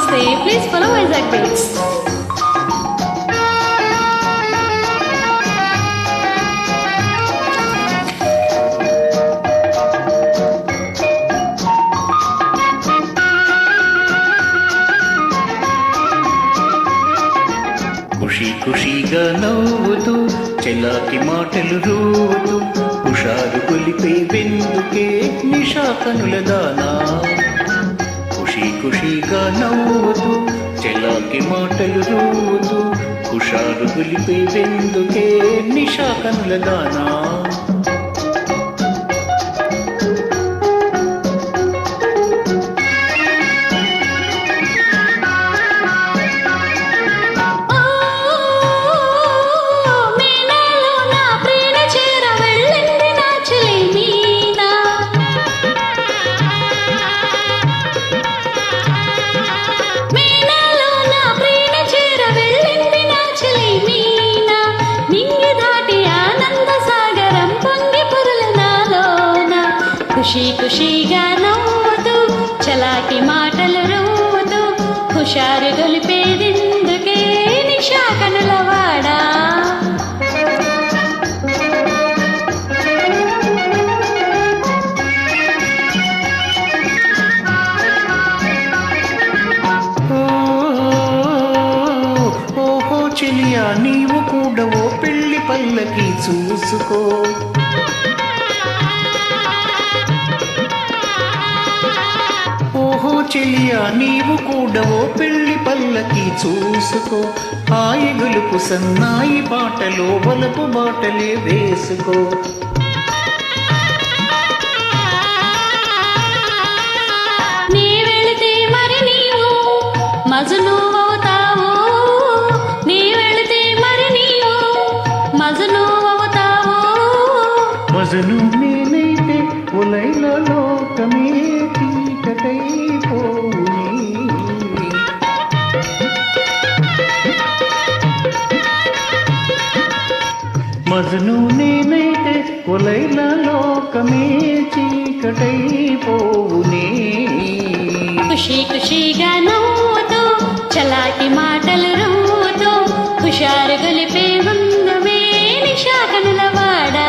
నమస్తే. Please follow Vizag Beats. ఖుషి ఖుషిగా నవ్వుతూ చెలాకి మాటలు రూతూ హుషారు కొలిపే వెందుకే నిషా కనుల దానా. ఖుషి ఖుషిగా నవ్వుతూ చెలాకి మాటలు రూతూ హుషారు కొలిపే వెందుకే నిషా కనుల దానా. ఖుషి ఖుషిగా నవ్వుతూ చలాకి మాటలు రూతూ హుషారు గొలిపేదెందుకే నిషా కనులవాడా. ఓహో చెలియా నీవు కూడా ఓ పెళ్లి పల్లకి చూసుకో. ఓహో చెలియా నీవు కూడా ఓ పెళ్లి పల్లకి చూసుకో. హాయి గొలుపు సన్నాయి పాటలో వలపు బాటలే వేసుకో. నీ వెళితే మరి నీవు మజను అవుతావు. నీ వెళితే మరి నీవు మజను అవుతావు. మజను నేనైతే ఉలైలో లోకమే మజను నేనైతే కొలైల లోకమే చీకటైపోవునే. ఖుషి ఖుషిగా నవ్వుతూ చలాకి మాటలు రూతూ హుషారు గొలిపే ముందుమే నిషా కనులవాడా.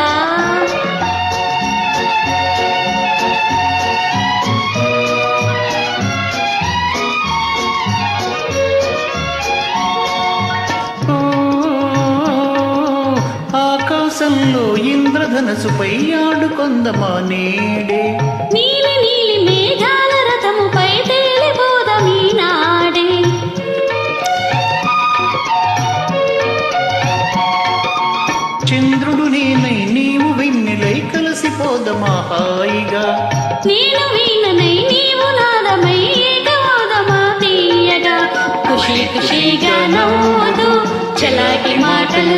ఆకాశంలో ఇంద్రధనసుపై ఆడుకొందమా నేడే. నీలి నీలి మేఘాల రథముపై తేలిపోదమీ నాడే. చంద్రుడు నేనై నీవు వెన్నెలై కలిసిపోదమా హాయిగా. నేను వీణనై నీవు నాదమై ఏకమోదమా తీయగా. ఖుషి ఖుషిగా నవ్వుతూ చలాకి మాటలు